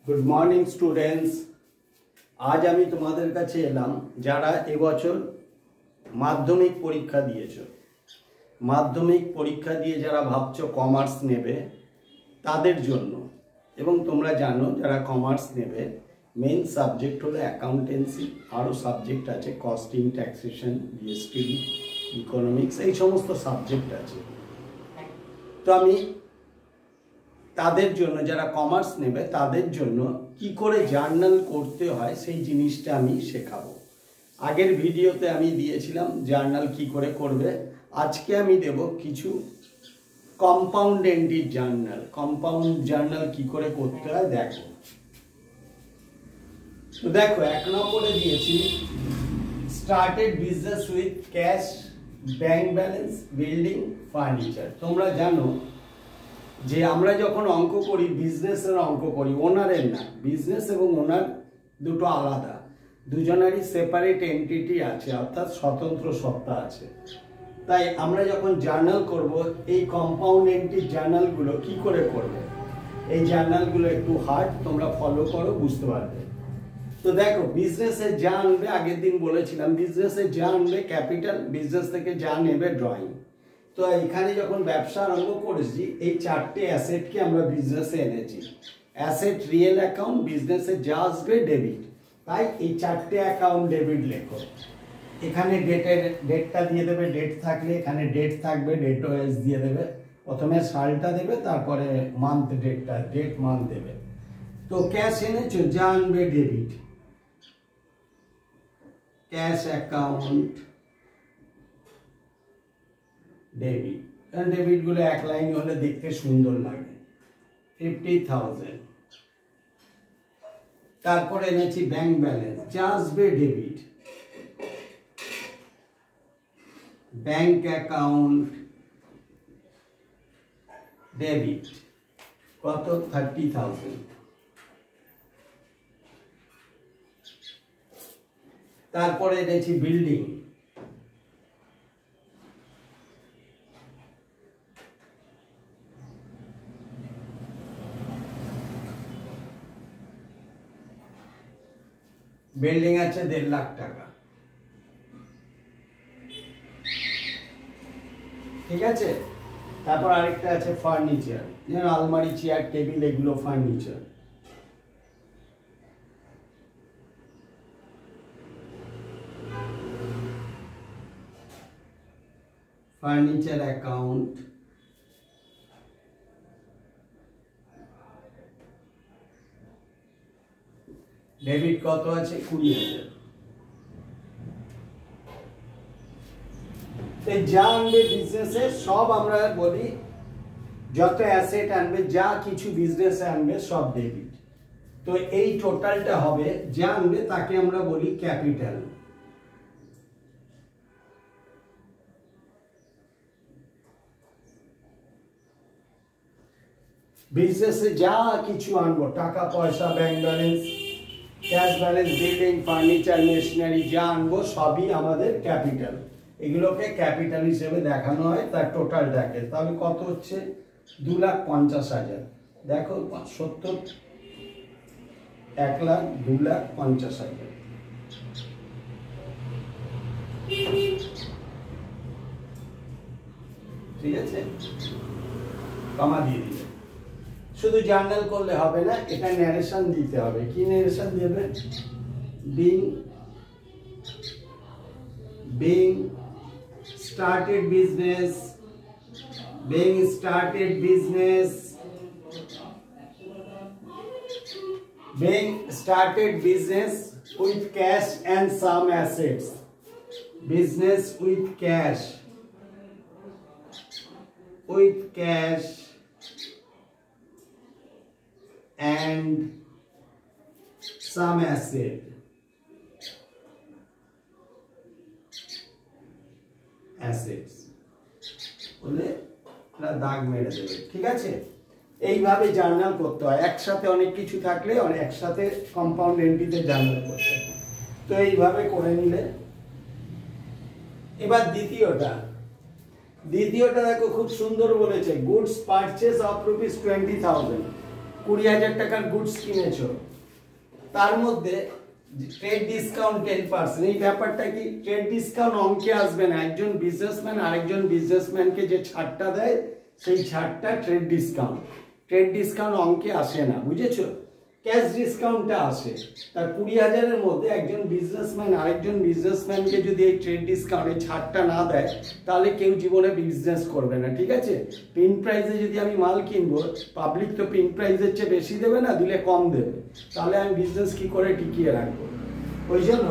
Good morning students. আজ আমি তোমাদের কাছে এলাম যারা এবছর মাধ্যমিক পরীক্ষা দিয়েছো। মাধ্যমিক পরীক্ষা দিয়ে যারা ভাবছো কমার্স নেবে তাদের জন্য, এবং তোমরা জানো যারা কমার্স নেবে মেন সাবজেক্ট হলো অ্যাকাউন্টেন্সি, আরও সাবজেক্ট আছে কস্টিং, ট্যাক্সেশন, জিএসটি, ইকোনমিক্স, এই সমস্ত সাবজেক্ট আছে। তো আমি তাদের জন্য, যারা কমার্স নেবে তাদের জন্য কি করে জার্নাল করতে হয় সেই জিনিসটা আমি শেখাবো। আগের ভিডিওতে আমি দিয়েছিলাম জার্নাল কি করে করবে। আজকে আমি দেব কিছু compound entry journal. Compound journal কি করে করতে হয় দেখো। তো দেখো, 1 নম্বরে দিয়েছি started business with cash, bank balance, building, furniture. তোমরা জানো যে আমরা যখন অঙ্ক করি বিজনেসের অঙ্ক করি, ওনারের না। বিজনেস এবং ওনার দুটো আলাদা, দুজনেরই সেপারেট এন্টিটি আছে, অর্থাৎ স্বতন্ত্র সত্তা আছে। তাই আমরা যখন জার্নাল করব এই কম্পাউন্ড এন্ট্রি জার্নালগুলো কি করে করবে, এই জার্নালগুলো একটু হার্ড, তোমরা ফলো করো, বুঝতে পারবে। তো দেখো, বিজনেসে যা আনবে, আগের দিন বলেছিলাম বিজনেসে যা আনবে ক্যাপিটাল, বিজনেস থেকে যা নেবে ড্রয়িং। তো এখানে যখন ব্যবসা আরম্ভ করেছি এই 4টে অ্যাসেটকে আমরা বিজনেসে এনেছি। অ্যাসেট, রিয়েল অ্যাকাউন্ট, বিজনেসে যা আসবে ডেবিট। তাই এই 4টে অ্যাকাউন্ট ডেবিট লেখো। এখানে ডেটটা দিয়ে দেবে, ডেট থাকলে এখানে ডেট থাকবে, ডেট ওয়াইজ দিয়ে দেবে। প্রথমে সালটা দেবে, তারপরে মান্থ, ডেটটা, ডেট মান্থ দেবে। তো ক্যাশ এনেছো, যা আনবে ডেবিট, ক্যাশ অ্যাকাউন্ট ডেবিট। কারণ ডেবিটগুলো এক লাইন হলে দেখতে সুন্দর লাগে। 50,000। তারপরে এনেছি ব্যাংক ব্যালেন্স, যা আসবে ডেবিট, ব্যাংক অ্যাকাউন্ট ডেবিট, কত? 30,000। তারপরে এনেছি বিল্ডিং, বিল্ডিং আছে 1.5 লাখ টাকা। ঠিক আছে। তারপর আরেকটা আছে ফার্নিচার, যেমন আলমারি, চেয়ার, টেবিল, এগুলো ফার্নিচার। ফার্নিচার অ্যাকাউন্ট, ডেবিট কত আছে? 20,000। যা আনবে বিজনেসে সব আমরা বলি, যত অ্যাসেট আনবে, যা কিছু বিজনেসে আনবে সব ডেবিট। তো এই টোটালটা হবে, যা আনবে তাকে আমরা বলি ক্যাপিটাল। বিজনেসে যা কিছু আনবো, টাকা পয়সা, bank balance, cash balance, building, furniture, machinery, যা আনবো সবই আমাদের ক্যাপিটাল। এগুলোকে ক্যাপিটাল হিসেবে দেখানো হয়, তার টোটাল দেখে। তাহলে কত হচ্ছে? 2,50,000। দেখো 70, 1 লাখ, 2,50,000। ঠিক আছে, কমা দিয়ে দিলে। শুধু জার্নাল করলে হবে না, এটা ন্যারেশন দিতে হবে। কি ন্যারেশন দেবে? being started business, being started business, being started business with cash and some assets. Business with cash, and some asset. assets বলে দাগ মেরে দেবে। ঠিক আছে, এইভাবে জার্নাল করতে হয়। একসাথে অনেক কিছু থাকলে একসাথে কম্পাউন্ড এন্ট্রিতে জার্নাল করতে হয়। তো এইভাবে করে নিলে। এবার দ্বিতীয়টা দেখো, খুব সুন্দর বলেছে, গুডস পারচেজ অফ ₹20,000। 20,000 টাকার গুডস কিনেছো, তার মধ্যে ট্রেড ডিসকাউন্ট 10%। এই ব্যাপারটা কি, ট্রেড ডিসকাউন্ট অঙ্কে আসবে না। একজন বিজনেসম্যান আরেকজন বিজনেসম্যানকে যে ছাড়টা দেয় সেই ছাড়টা ট্রেড ডিসকাউন্ট। ট্রেড ডিসকাউন্ট অঙ্কে আসে না, বুঝেছো? ক্যাশ ডিসকাউন্টটা আসে। তার 20,000-এর মধ্যে একজন বিজনেসম্যান আরেকজন বিজনেসম্যানকে যদি এই ট্রেড ডিসকাউন্টে ছাড়টা না দেয় তাহলে কেউ জীবনে বিজনেস করবে না, ঠিক আছে? প্রিন্ট প্রাইসে যদি আমি মাল কিনবো, পাবলিক তো প্রিন্ট প্রাইসের চেয়ে বেশি দেবে না, দিলে কম দেবে, তাহলে আমি বিজনেস কি করে টিকিয়ে রাখবো? ওই জন্য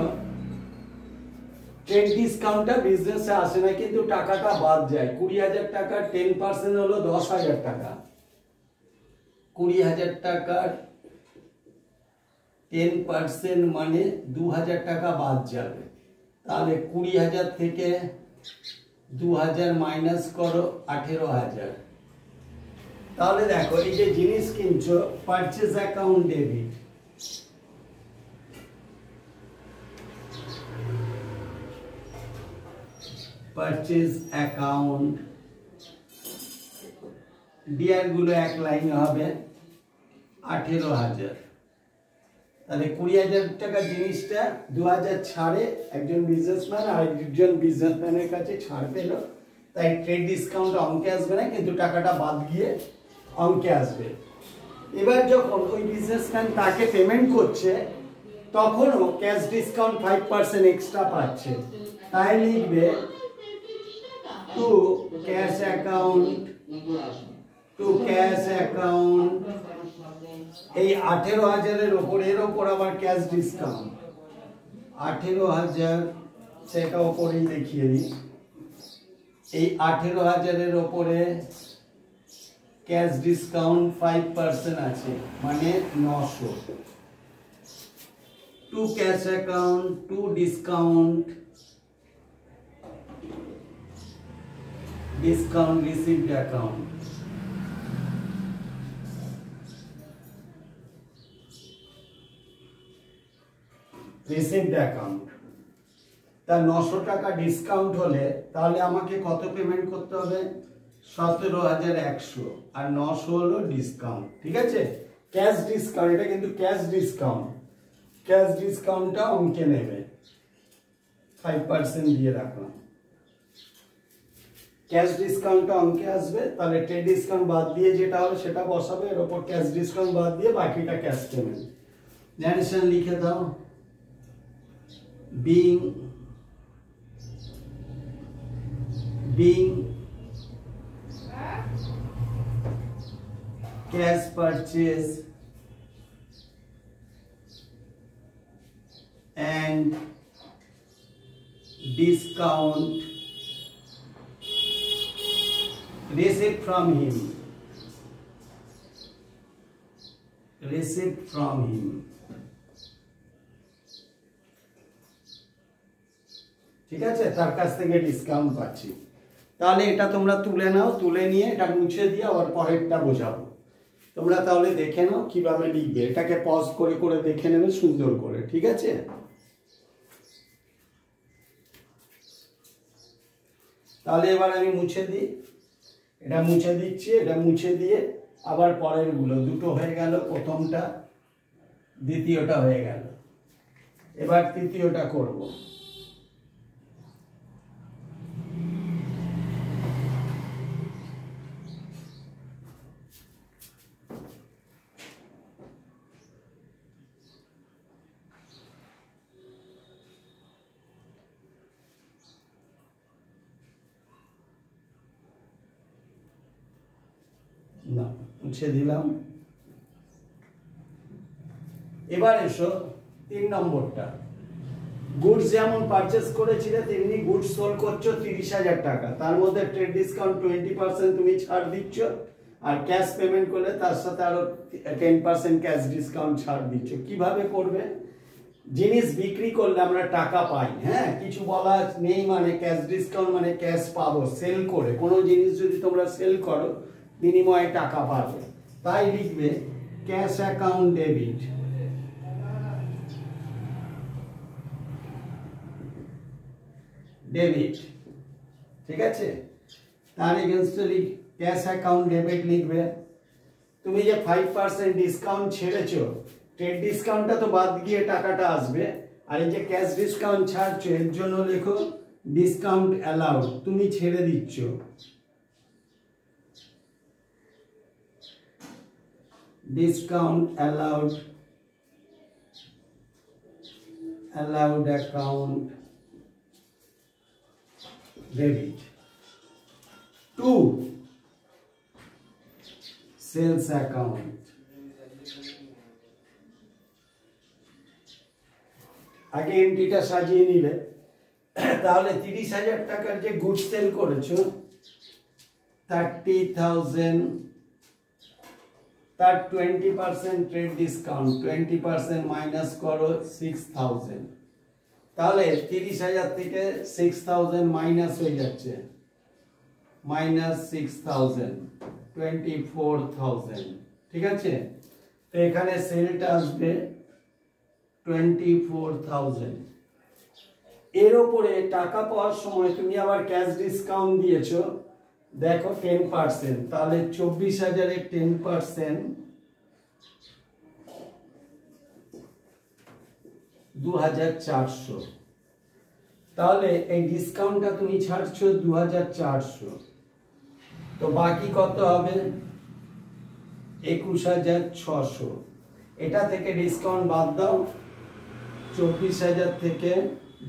ট্রেড ডিসকাউন্টটা বিজনেসে আসে না, কিন্তু টাকাটা বাদ যায়। 20,000 টাকার 10% হলো 10,000 টাকা। 20,000 টাকার 10% মানে 2,000 টাকা বাদ যাবে। তাহলে 20,000 থেকে 2,000 মাইনাস করো 18,000। তাহলে দেখো, এই যে জিনিস কিনছো, purchase account debit, purchase account DR গুলো এক লাইনে হবে 18,000। তাহলে 20,000 টাকা জিনিসটা 2,000 ছাড়ে একজন বিজনেসম্যান আর একজন বিজনেসম্যানের কাছে ছাড় পেল, তাই ট্রেড ডিসকাউন্ট অঙ্কে আসবে না, কিন্তু টাকাটা বাদ গিয়ে অঙ্কে আসবে। এবার যখন ওই বিজনেসম্যান তাকে পেমেন্ট করছে তখনও ক্যাশ ডিসকাউন্ট 5% এক্সট্রা পাচ্ছে, তাই লিখবে to cash account, to cash account. এই 18,000-এর ওপর, এর ওপর আবার ক্যাশ ডিসকাউন্ট 18,000, সেটা ওপরেই দেখিয়ে দিই। এই 18,000-এর ওপরে ক্যাশ ডিসকাউন্ট 5% আছে, মানে 900। To cash account, to discount, discount received account, received account. তা 900 টাকা ডিসকাউন্ট হলে তাহলে আমাকে কত পেমেন্ট করতে হবে? 17,100, আর 900 হলো ডিসকাউন্ট, ঠিক আছে? ক্যাশ ডিসকাউন্ট, এটা কিন্তু ক্যাশ ডিসকাউন্ট। ক্যাশ ডিসকাউন্টটা অঙ্কে নেবে, 5% দিয়ে রাখলাম। ক্যাশ ডিসকাউন্টটা অঙ্কে আসবে, তাহলে ট্রেড ডিসকাউন্ট বাদ দিয়ে যেটা হবে সেটা বসাবে, এর উপর ক্যাশ ডিসকাউন্ট বাদ দিয়ে বাকিটা ক্যাশ পেমেন্ট। ন্যারেশন লিখে দাও, being cash purchase and discount received from him, received from him। ঠিক আছে, তার কাছ থেকে ডিসকাউন্ট পাচ্ছি। তাহলে এটা তোমরা তুলে নাও, তুলে নিয়ে এটা মুছে দিয়ে আবার পরেরটা বোঝাবো। তোমরা তাহলে দেখে নাও কিভাবে লিখবে, এটাকে পজ করে করে দেখে নেবে সুন্দর করে, ঠিক আছে? তাহলে এবার আমি মুছে দিই, এটা মুছে দিচ্ছি, এটা মুছে দিয়ে আবার পরের গুলো, দুটো হয়ে গেল, প্রথমটা দ্বিতীয়টা হয়ে গেল, এবার তৃতীয়টা করব। না, মুছে দিলাম। এবার এসো 3 নম্বরটা। গুডস যেমন পারচেজ করেছিলে তেমনি গুডস সোল্ড করছো 30,000 টাকা, তার মধ্যে ট্রেড ডিসকাউন্ট 20% তুমি ছাড় দিচ্ছ, আর ক্যাশ পেমেন্ট করলে তার সাথে আরো 10% ক্যাশ ডিসকাউন্ট ছাড় দিচ্ছ। কিভাবে করবে? জিনিস বিক্রি করলে আমরা টাকা পাই, হ্যাঁ, কিছু বলা নেই, মানে ক্যাশ ডিসকাউন্ট মানে ক্যাশ পাবো। সেল করে কোনো জিনিস যদি তোমরা সেল করো বিনিময়ে টাকা পাবে, তাই লিখবে ক্যাশ অ্যাকাউন্ট ডেবিট, ডেবিট, ঠিক আছে? তার এগেনস্টে ক্যাশ অ্যাকাউন্ট ডেবিট লিখবে। তুমি যে 5% ডিসকাউন্ট ছেড়েছো, ট্রেড ডিসকাউন্টটা তো বাদ গিয়ে টাকাটা আসবে, আর এই যে ক্যাশ ডিসকাউন্ট ছাড়ছো এর জন্য লেখো ডিসকাউন্ট অ্যালাউড, তুমি ছেড়ে দিচ্ছ। Discount allowed, allowed account debit. 2 sales account, আগে এন্ট্রিটা সাজিয়ে নিলে তাহলে 30,000 টাকার যে গুড সেল করেছো 30,000, তার 20% ট্রেড ডিসকাউন্ট, 20% মাইনাস করো 6,000, তাহলে 30,000 থেকে 6,000 মাইনাস হয়ে যাচ্ছে, মাইনাস 6,000, 24,000, ঠিক আছে। তো এখানে সেলটা আসবে 24,000। এর উপরে টাকা পাওয়ার সময় তুমি আবার ক্যাশ ডিসকাউন্ট দিয়েছো, দেখো 10%, তাহলে 24,000 এর 10% 2,400, তাহলে এই ডিসকাউন্টটা তুমি ছাড়ছো 2,400, তো বাকি কত হবে 21,600। এটা থেকে ডিসকাউন্ট বাদ দাও, 24,000 থেকে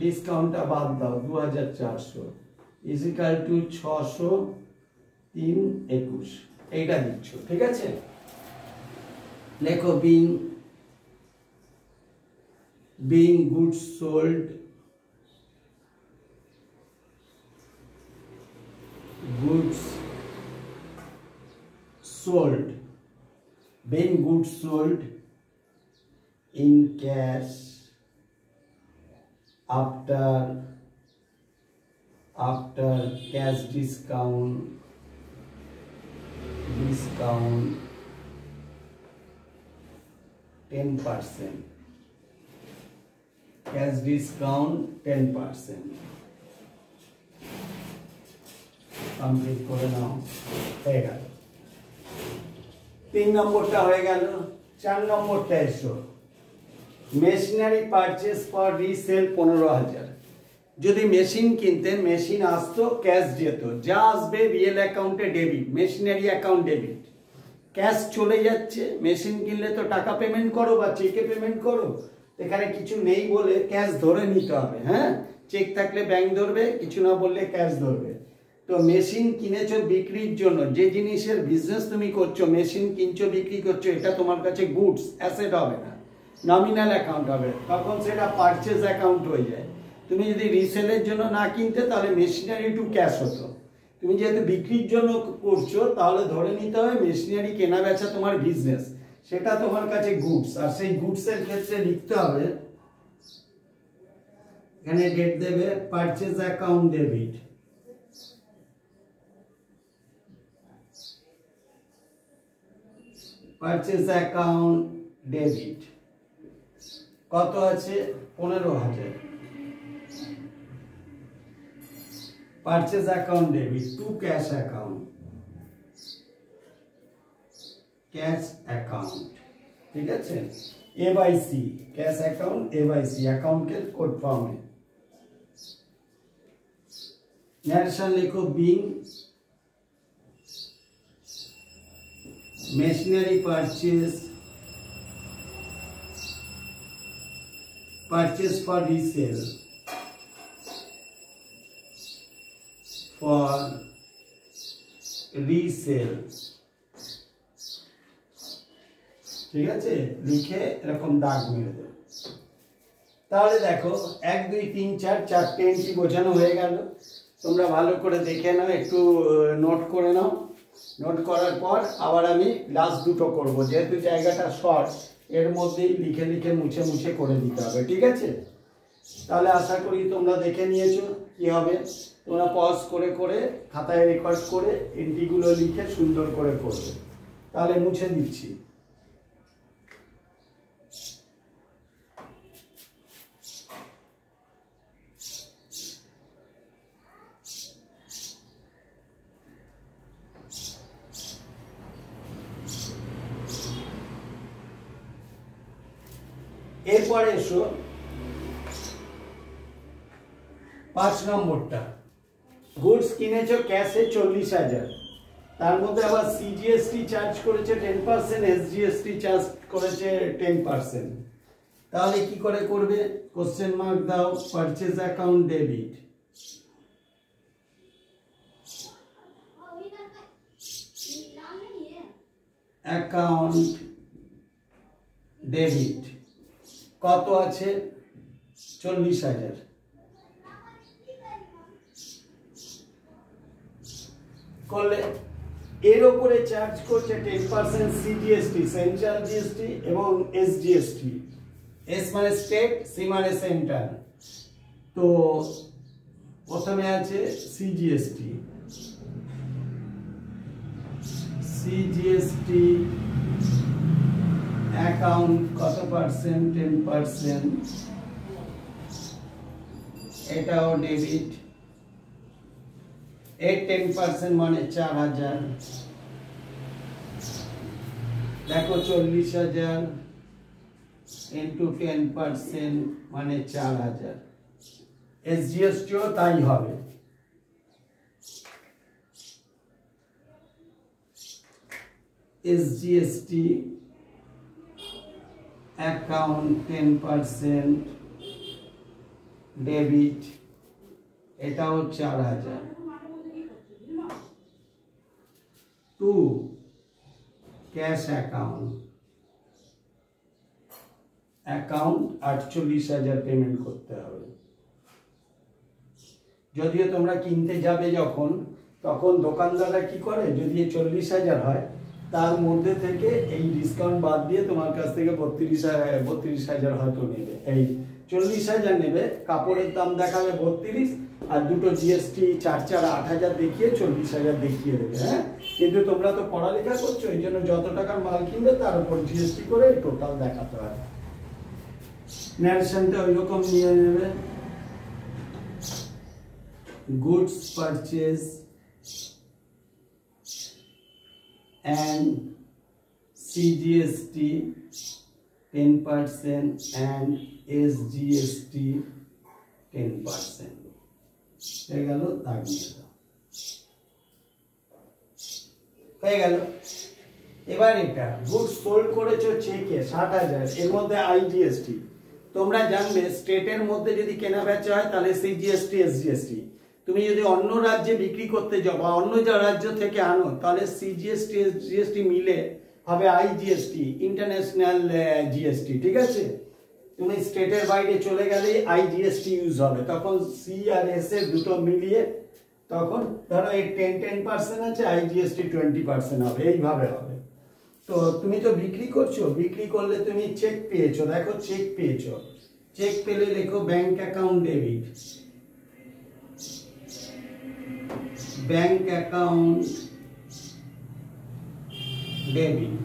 ডিসকাউন্টটা বাদ দাও 2,400 ইজিক্যাল টু 600, 3, 21, এইটা দিচ্ছ, ঠিক আছে। লেখো being goods sold, being goods sold in cash after cash discount 10%, cash discount 10%, complete করে নাও, হয়ে গেল। 3 নম্বরটা হয়ে গেল। 4 নম্বরটা এসো, মেশিনারি পারচেস ফর রিসেল 15,000। যদি মেশিন কিনতেন, মেশিন আসতো, ক্যাশ যেত, যা আসবে রিয়েল অ্যাকাউন্টে debit, machinery account debit, cash চলে যাচ্ছে। মেশিন কিনলে তো টাকা পেমেন্ট করো বা চেকে পেমেন্ট করো, এখানে কিছু নেই বলে ক্যাশ ধরে নিতে হবে। হ্যাঁ, চেক থাকলে ব্যাংক ধরবে, কিছু না বললে ক্যাশ ধরবে। তো মেশিন কিনেছো বিক্রির জন্য, যে জিনিসের বিজনেস তুমি করছো, মেশিন কিনছো বিক্রি করছো, এটা তোমার কাছে গুডস অ্যাসেট হবে না, নমিনাল অ্যাকাউন্ট হবে, তখন সেটা পারচেজ অ্যাকাউন্ট হয়ে যায়। তুমি যদি রিসেলের জন্য না কিনতে তাহলে মেশিনারি টু ক্যাশ হতো। তুমি যেহেতু বিক্রির জন্য করছো তাহলে ধরে নিতে হবে মেশিনারি কেনা বেচা তোমার বিজনেস, সেটা তোমার কাছে গুডস। আর সেই গুডসের ক্ষেত্রে লিখতে হবে, এখানে ডেট দেবে purchase account debit, purchase account debit কত আছে 15,000, purchase account debit two cash account, cash account, ঠিক আছে। এবাইসি ক্যাশ অ্যাকাউন্ট, এবাইসি অ্যাকাউন্টের কোড ফর্মে। ন্যারেশন লিখো being machinery purchase for resale ঠিক আছে, লিখে এরকম দাগ মেরে দেবে। তাহলে দেখো 1, 2, 3, 4 চারটে এন্ট্রি বোঝানো হয়ে গেল। তোমরা ভালো করে দেখে নাও, একটু নোট করে নাও। নোট করার পর আবার আমি লাস্ট দুটো করব, যেহেতু জায়গাটা শর্ট, এর মধ্যেই লিখে লিখে মুছে মুছে করে দিতে হবে, ঠিক আছে। তাহলে আশা করি তোমরা দেখে নিয়েছো কি হবে। তোমরা পজ করে করে খাতায় রেকর্ড করে এন্ট্রিগুলো লিখে সুন্দর করে করবে। তাহলে মুছে দিচ্ছি। এরপরে এসো 5 নম্বরটা, গুডস কিনেছো ক্যাশে 40,000, তার মধ্যে আবার সিজিএসটি চার্জ করেছে 10%, এসজিএসটি চার্জ করেছে 10%। তাহলে কি করে করবে? কোশ্চেন মার্ক দাও, purchase account debit, account debit কত আছে? 40,000। করলে এর উপরে চার্জ করছে 10% সিজিএসটি, সেন্ট্রাল জিএসটি এবং এসজিএসটি। এস মানে স্টেট, সি মানে সেন্ট্রাল। তো প্রথমে আছে সিজিএসটি, সিজিএসটি অ্যাকাউন্ট কত পার্সেন্ট? 10%, এটাও ডেবিট। এর 10% মানে 4,000। দেখো 40,000 ইন্টু 10% মানে 4,000। এসজিএসটিও তাই হবে। এসজিএসটি অ্যাকাউন্ট 10% ডেবিট, এটাও 4,000। 2 ক্যাশ অ্যাকাউন্ট, অ্যাকাউন্ট 48,000 পেমেন্ট করতে হবে। যদিও তোমরা কিনতে যাবে যখন, তখন দোকানদাররা কি করে, যদি 40,000 হয় তার মধ্যে থেকে এই ডিসকাউন্ট বাদ দিয়ে তোমার কাছ থেকে 32,000 হয়তো নেবে, এই 40,000 নেবে, কাপড়ের দাম দেখাবে 32 আর দুটো জিএসটি 4 8,000 দেখিয়ে 40,000 দেখিয়ে দেবে। হ্যাঁ, কিন্তু তোমরা তো পড়ালেখা করছো, এই জন্য যত টাকার মাল কিনবে তার উপর জিএসটি করে টোটাল দেখাতে হয়। ন্যারেশনটা ওই রকম নিয়ে নেবে। Goods purchase and CGST 10% and SGST 10%। হয়ে গেল, দাগ নিয়ে দাও, হয়ে গেল। এবার এটা গুডস সোল্ড করেছো চেকে 60,000, এর মধ্যে আইজিএসটি। তোমরা জানবে স্টেটের মধ্যে যদি কেনা বেচা হয় তাহলে সিজিএসটি এসজিএসটি। তুমি যদি অন্য রাজ্যে বিক্রি করতে যাও বা অন্য রাজ্য থেকে আনো তাহলে সিজিএসটি এসজিএসটি মিলে হবে আইজিএসটি, ইন্টারন্যাশনাল জিএসটি। ঠিক আছে, তুমি স্টেটের বাইরে চলে গেলে আইজিএসটি ইউজ হবে, তখন সি আর এস এর দুটো মিলিয়ে তখন ধরো এই 10% আছে, আইজিএসটি 20% হবে, এইভাবে হবে। তো তুমি তো বিক্রি করছো, বিক্রি করলে তুমি চেক পেয়েছো, দেখো চেক পেয়েছো, চেক পেলে লেখো bank account debit, bank account debit.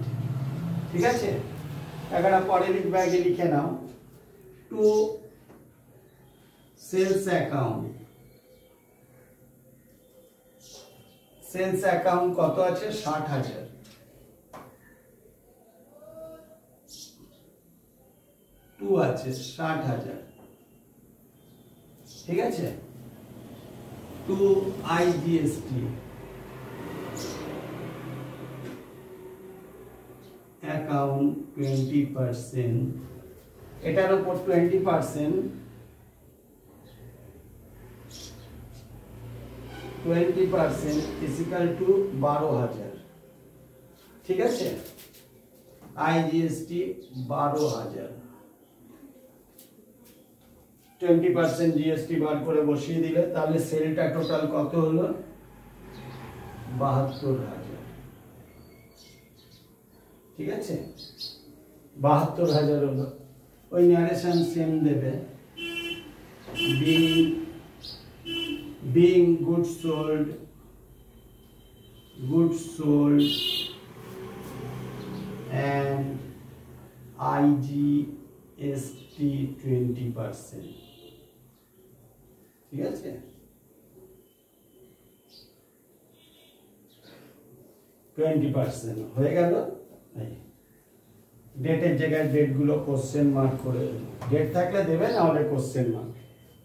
ঠিক আছে, টাকাটা পরে লিখবে, আগে লিখে নাও। To sales account, sales account কত আছে? 60,000। টু আছে 60,000। ঠিক আছে, টু আইজিএসটি অ্যাকাউন্ট 20%, এটার উপর 20%, 20% ইকুয়াল টু 12,000। ঠিক আছে, আইজিএসটি 12,000, 20% জিএসটি বার করে বসিয়ে দিলে তাহলে সেলটা টোটাল কত হলো? 72,000। ঠিক আছে, 72,000 হলো। ওই ন্যারেশন সেম দেবে, being goods sold and IGST 20%। ঠিক আছে, 20% হয়ে গেল। ডেটের জায়গায় ডেটগুলো কোশ্চেন মার্ক করে, ডেট থাকলে দেবে, না হলে কোশ্চেন মার্ক।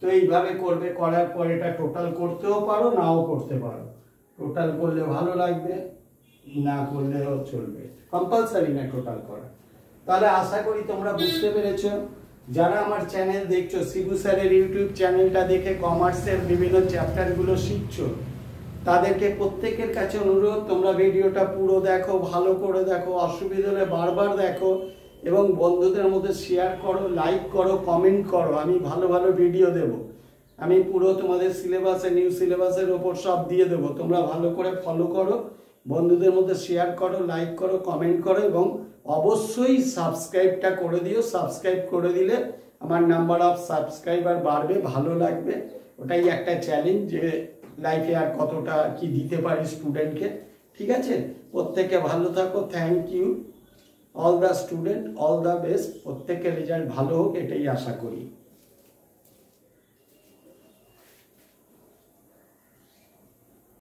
তো এইভাবে করবে, করার পর এটা টোটাল করতেও পারো, নাও করতে পারো। টোটাল করলে ভালো লাগবে, না করলেও চলবে, কম্পালসারি না টোটাল করা। তাহলে আশা করি তোমরা বুঝতে পেরেছো। যারা আমার চ্যানেল দেখছো, শিবু স্যারের ইউটিউব চ্যানেলটা দেখে কমার্সের বিভিন্ন চ্যাপ্টারগুলো শিখছো, তাদেরকে প্রত্যেকের কাছে অনুরোধ, তোমরা ভিডিওটা পুরো দেখো, ভালো করে দেখো, অসুবিধা হলে বারবার দেখো এবং বন্ধুদের মধ্যে শেয়ার করো, লাইক করো, কমেন্ট করো। আমি ভালো ভালো ভিডিও দেব, আমি পুরো তোমাদের সিলেবাসে, নিউ সিলেবাসের ওপর সব দিয়ে দেবো। তোমরা ভালো করে ফলো করো, বন্ধুদের মধ্যে শেয়ার করো, লাইক করো, কমেন্ট করো এবং অবশ্যই সাবস্ক্রাইবটা করে দিও। সাবস্ক্রাইব করে দিলে আমার নাম্বার অফ সাবস্ক্রাইবার বাড়বে, ভালো লাগবে। ওটাই একটা চ্যালেঞ্জ যে লাইফে আর কতটা কি দিতে পারি স্টুডেন্টকে। ঠিক আছে, প্রত্যেকে ভালো থাকো, thank you. All the student, all the best, প্রত্যেকের রেজাল্ট ভালো হোক এটাই আশা করি।